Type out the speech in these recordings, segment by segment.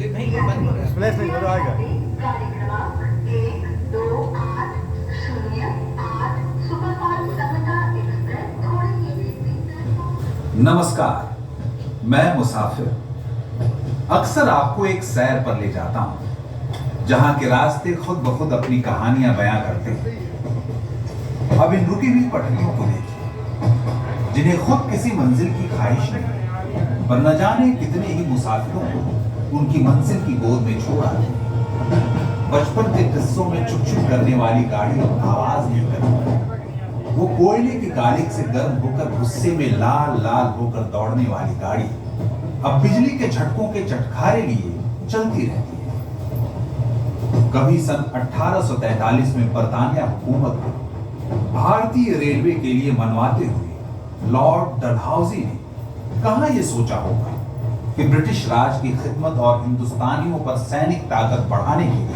नहीं बंद हो रहा है। स्प्लैश नहीं जरूर आएगा। गाड़ी क्रमांक 1280 सुपरफास्ट समता एक्सप्रेस थोड़ी ही नमस्कार, मैं मुसाफिर अक्सर आपको एक सैर पर ले जाता हूं जहां के रास्ते खुद ब खुद अपनी कहानियां बयां करते हैं। अब इन रुकी हुई पटरियों को देखिए, जिन्हें खुद किसी मंजिल की ख्वाहिश नहीं, पर न जाने कितने ही मुसाफिरों को उनकी मंजिल की गोद में छोड़ आते हैं। बचपन के किस्सों में चुक चुक करने वाली गाड़ी आवाज नहीं करती, वो कोयले की गालिक से गर्म होकर गुस्से में लाल लाल होकर दौड़ने वाली गाड़ी अब बिजली के झटकों के चटखारे लिए चलती रहती है। कभी सन 1843 में बरतानिया हुकूमत को भारतीय रेलवे के लिए मनवाते हुए लॉर्ड डलहौजी ने कहां यह सोचा होगा कि ब्रिटिश राज की खिदमत और हिंदुस्तानियों पर सैनिक ताकत बढ़ाने के लिए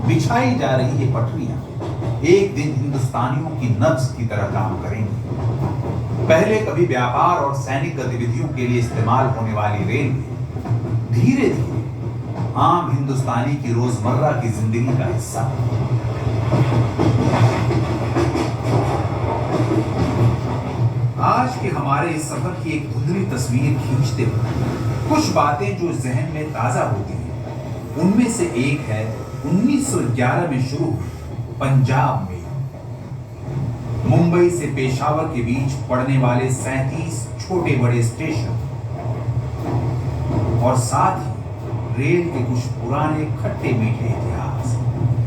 बिछाई जा रही ये पटरियां एक दिन हिंदुस्तानियों की नब्ज की तरह काम करेंगी। पहले कभी व्यापार और सैनिक गतिविधियों के लिए इस्तेमाल होने वाली रेलवे धीरे धीरे आम हिंदुस्तानी की रोजमर्रा की जिंदगी का हिस्सा। आज के हमारे इस सफर की एक धुंधली तस्वीर खींचते हुए कुछ बातें जो जहन में ताजा होती हैं, उनमें से एक है 1911 में शुरू हुई पंजाब में मुंबई से पेशावर के बीच पड़ने वाले 37 छोटे बड़े स्टेशन और साथ ही रेल के कुछ पुराने खट्टे मीठे इतिहास।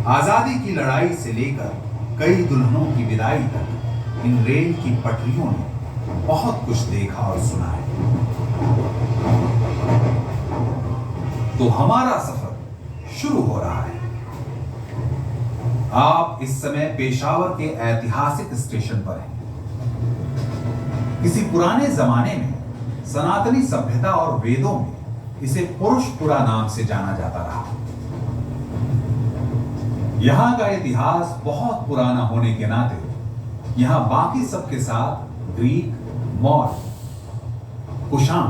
आजादी की लड़ाई से लेकर कई दुल्हनों की विदाई तक इन रेल की पटरियों ने बहुत कुछ देखा और सुना है। तो हमारा सफर शुरू हो रहा है। आप इस समय पेशावर के ऐतिहासिक स्टेशन पर हैं। किसी पुराने जमाने में सनातनी सभ्यता और वेदों में इसे पुरुषपुरा नाम से जाना जाता रहा। यहां का इतिहास बहुत पुराना होने के नाते यहां बाकी सबके साथ ग्रीक, मौर्य, कुषाण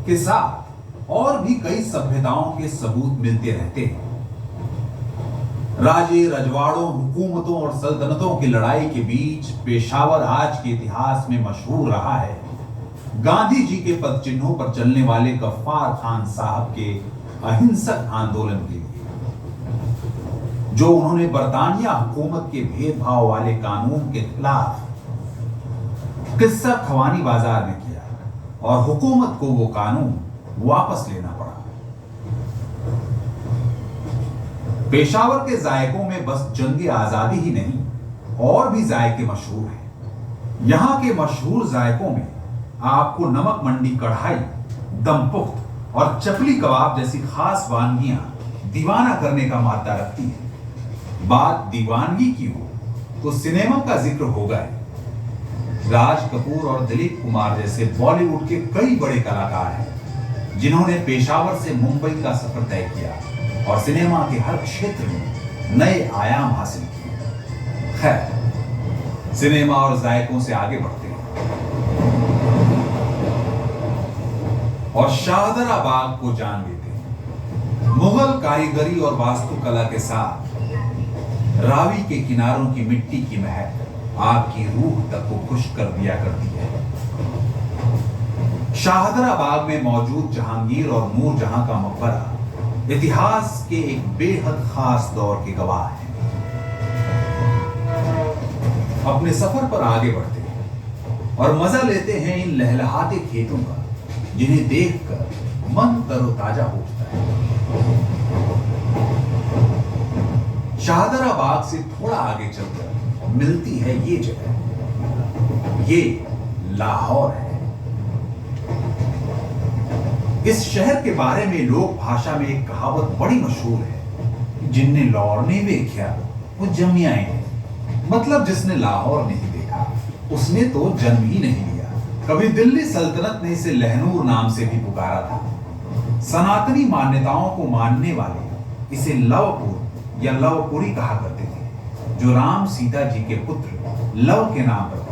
के साथ और भी कई सभ्यताओं के सबूत मिलते रहते हैं। राजे रजवाड़ों, हुकूमतों और सल्तनतों की लड़ाई के बीच पेशावर आज के इतिहास में मशहूर रहा है गांधी जी के पद चिन्हों पर चलने वाले गफ्फार खान साहब के अहिंसक आंदोलन के लिए, जो उन्होंने बरतानिया हुकूमत के भेदभाव वाले कानून के खिलाफ किस्सा खवानी बाजार में किया और हुकूमत को वो कानून वापस लेना पड़ा। पेशावर के जायकों में बस जंग आजादी ही नहीं और भी जायके मशहूर हैं। यहां के मशहूर जायकों में आपको नमक मंडी कढ़ाई, दमपुख्त और चपली कबाब जैसी खास वानगियां दीवाना करने का मादा रखती हैं। बात दीवानगी की हो तो सिनेमा का जिक्र होगा ही। राज कपूर और दिलीप कुमार जैसे बॉलीवुड के कई बड़े कलाकार हैं जिन्होंने पेशावर से मुंबई का सफर तय किया और सिनेमा के हर क्षेत्र में नए आयाम हासिल किए। खैर, सिनेमा और जायकों से आगे बढ़ते हैं और शाहदरा बाग को जान लेते हैं। मुगल कारीगरी और वास्तुकला के साथ रावी के किनारों की मिट्टी की महक आपकी रूह तक को खुश कर दिया करती है। शाहदरा बाग में मौजूद जहांगीर और नूरजहां का मकबरा इतिहास के एक बेहद खास दौर के गवाह हैं। अपने सफर पर आगे बढ़ते हैं और मजा लेते हैं इन लहलहाते खेतों का, जिन्हें देखकर मन तरोताजा हो उठता है। शाहदरा बाग से थोड़ा आगे चलकर मिलती है ये जगह, ये लाहौर है। इस शहर के बारे में लोक भाषा में एक कहावत बड़ी मशहूर है, जिनने लाहौर नहीं देखा वो जमियाए नहीं। मतलब जिसने लाहौर नहीं देखा उसने तो जन्म ही नहीं लिया। कभी दिल्ली सल्तनत ने इसे लहनूर नाम से भी पुकारा था। सनातनी मान्यताओं को मानने वाले इसे लवपुर या लवपुरी कहा करते थे, जो राम सीता जी के पुत्र लव के नाम पर था।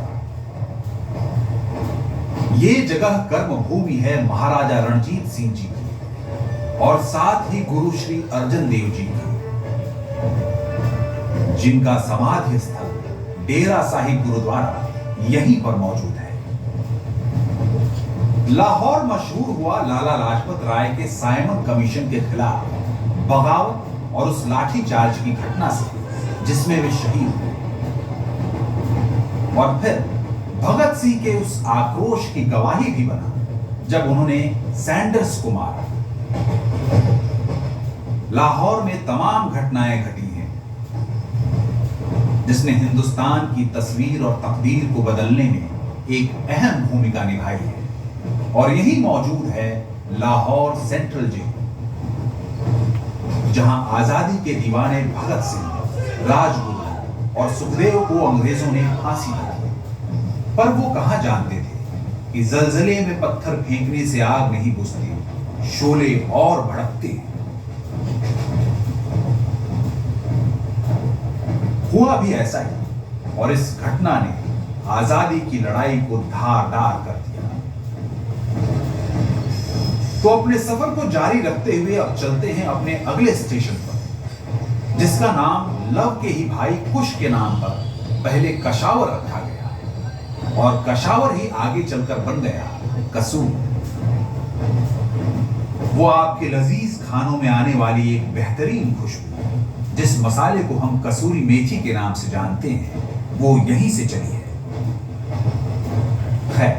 ये जगह कर्म भूमि है महाराजा रणजीत सिंह जी की। और साथ ही गुरु श्री अर्जन देव जी की, जिनका समाधि स्थल डेरा साहिब गुरुद्वारा यहीं पर मौजूद है। लाहौर मशहूर हुआ लाला लाजपत राय के साइमन कमीशन के खिलाफ बगावत और उस लाठीचार्ज की घटना से, जिसमें वे शहीद हुए। और फिर भगत सिंह के उस आक्रोश की गवाही भी बना जब उन्होंने सैंडर्स को मारा। लाहौर में तमाम घटनाएं घटी हैं जिसने हिंदुस्तान की तस्वीर और तकदीर को बदलने में एक अहम भूमिका निभाई है। और यही मौजूद है लाहौर सेंट्रल जेल, जहां आजादी के दीवाने भगत सिंह, राजगुरु और सुखदेव को अंग्रेजों ने फांसी दी। पर वो कहां जानते थे कि जलजले में पत्थर फेंकने से आग नहीं बुझती, शोले और भड़कते हैं। हुआ भी ऐसा ही, और इस घटना ने आजादी की लड़ाई को धारदार कर दिया। तो अपने सफर को जारी रखते हुए अब चलते हैं अपने अगले स्टेशन पर, जिसका नाम लव के ही भाई कुश के नाम पर पहले कशावर रखा गया और कशावर ही आगे चलकर बन गया कसूर। वो आपके लजीज खानों में आने वाली एक बेहतरीन खुशबू, जिस मसाले को हम कसूरी मेथी के नाम से जानते हैं, वो यहीं से चली है। खैर,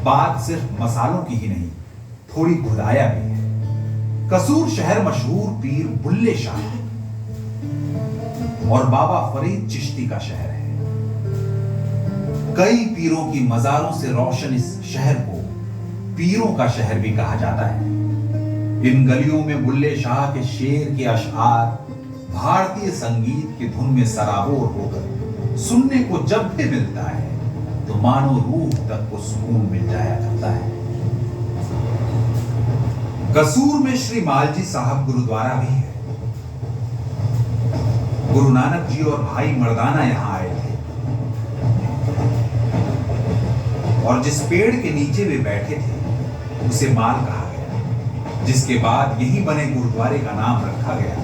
बात सिर्फ मसालों की ही नहीं, थोड़ी खुदाया भी है। कसूर शहर मशहूर पीर बुल्ले शाह और बाबा फरीद चिश्ती का शहर है। कई पीरों की मजारों से रोशन इस शहर को पीरों का शहर भी कहा जाता है। इन गलियों में बुल्ले शाह के शेर के अशआर भारतीय संगीत की धुन में सराबोर होकर सुनने को जब भी मिलता है तो मानो रूह तक को सुकून मिल जाया करता है। कसूर में श्री मालजी साहब गुरुद्वारा भी है। गुरु नानक जी और भाई मर्दाना यहां आए थे और जिस पेड़ के नीचे वे बैठे थे उसे माल कहा गया, जिसके बाद यहीं बने गुरुद्वारे का नाम रखा गया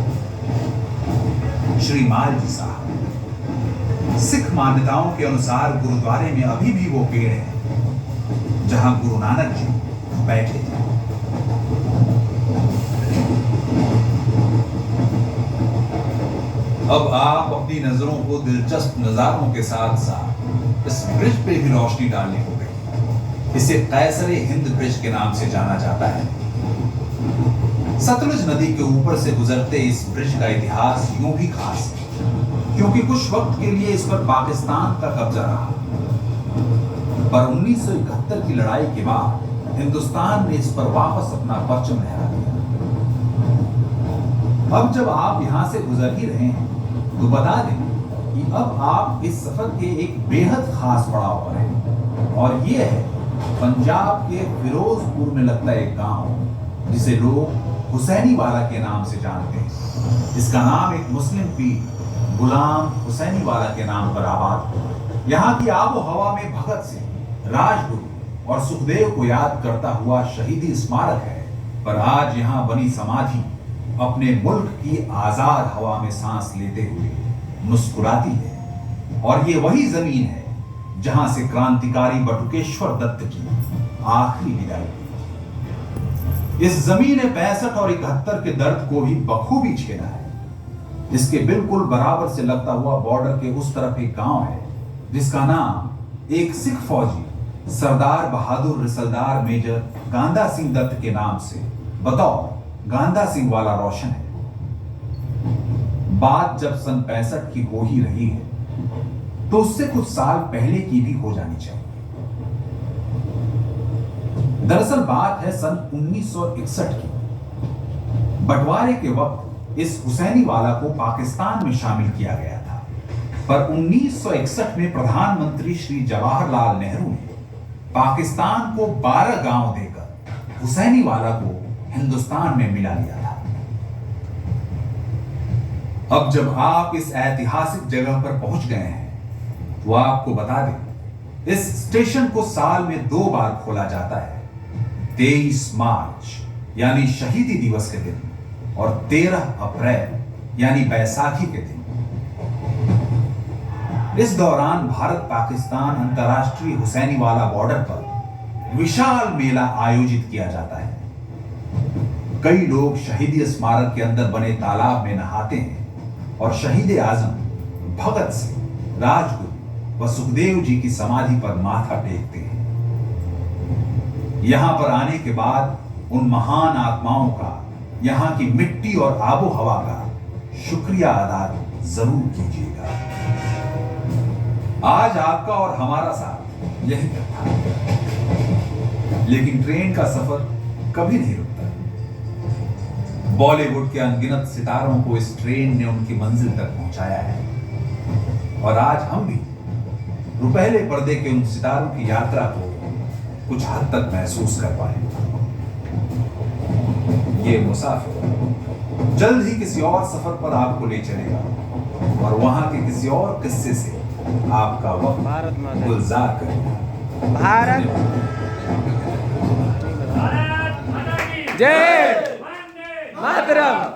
श्री मालजी साहब। सिख मान्यताओं के अनुसार गुरुद्वारे में अभी भी वो पेड़ है जहां गुरु नानक जी बैठे थे। अब आप अपनी नजरों को दिलचस्प नजारों के साथ साथ इस ब्रिज पे भी रोशनी डालने को गई। इसे कैसरे हिंद ब्रिज के नाम से जाना जाता है। सतलुज नदी के ऊपर से गुजरते इस ब्रिज का इतिहास यूं भी खास है क्योंकि कुछ वक्त के लिए इस पर पाकिस्तान का कब्जा रहा, पर 1971 की लड़ाई के बाद हिंदुस्तान ने इस पर वापस अपना परचम लहरा दिया। अब जब आप यहां से गुजर ही रहे हैं तो बता दें कि अब आप इस सफर के एक बेहद खास पड़ाव पर हैं और ये है पंजाब के फिरोजपुर में लगता एक गांव जिसे लोग हुसैनी वाला के नाम से जानते हैं। इसका नाम एक मुस्लिम पीर गुलाम हुसैनी वाला के नाम पर आबाद है। यहाँ की आबो हवा में भगत सिंह, राजगुरु और सुखदेव को याद करता हुआ शहीदी स्मारक है, पर आज यहाँ बनी समाधि अपने मुल्क की आजाद हवा में सांस लेते हुए मुस्कुराती है। और ये वही जमीन है जहां से क्रांतिकारी बटुकेश्वर दत्त की आखिरी विदाई हुई। इस जमीन ने 65 और 71 के दर्द को भी बखूबी झेला है। इसके बिल्कुल बराबर से लगता हुआ बॉर्डर के उस तरफ एक गांव है जिसका नाम एक सिख फौजी सरदार बहादुर रिसलदार मेजर गांधा सिंह दत्त के नाम से बतौर गांधा सिंह वाला रोशन है। बात जब सन 65 की हो ही रही है तो उससे कुछ साल पहले की भी हो जानी चाहिए। दरअसल बात है सन 1961 की। बंटवारे के वक्त इस हुसैनी वाला को पाकिस्तान में शामिल किया गया था, पर 1961 में प्रधानमंत्री श्री जवाहरलाल नेहरू ने पाकिस्तान को 12 गांव देकर हुसैनी वाला को हिंदुस्तान में मिला लिया था। अब जब आप इस ऐतिहासिक जगह पर पहुंच गए हैं तो आपको बता दें इस स्टेशन को साल में 2 बार खोला जाता है, 23 मार्च यानी शहीदी दिवस के दिन और 13 अप्रैल यानी बैसाखी के दिन। इस दौरान भारत पाकिस्तान अंतर्राष्ट्रीय हुसैनीवाला बॉर्डर पर विशाल मेला आयोजित किया जाता है। कई लोग शहीदी स्मारक के अंदर बने तालाब में नहाते हैं और शहीद आजम भगत सिंह, राजगुरु व सुखदेव जी की समाधि पर माथा टेकते हैं। यहां पर आने के बाद उन महान आत्माओं का, यहां की मिट्टी और आबो हवा का शुक्रिया अदा जरूर कीजिएगा। आज आपका और हमारा साथ यही करता है, लेकिन ट्रेन का सफर कभी नहीं रुकता। बॉलीवुड के अनगिनत सितारों को इस ट्रेन ने उनकी मंजिल तक पहुंचाया है और आज हम भी रुपहले पर्दे के उन सितारों की यात्रा को कुछ हद तक महसूस कर पाए। ये मुसाफिर जल्द ही किसी और सफर पर आपको ले चलेगा और वहां के किसी और किस्से से आपका वक्त गुलजार करेगा। भारत जय मातरम।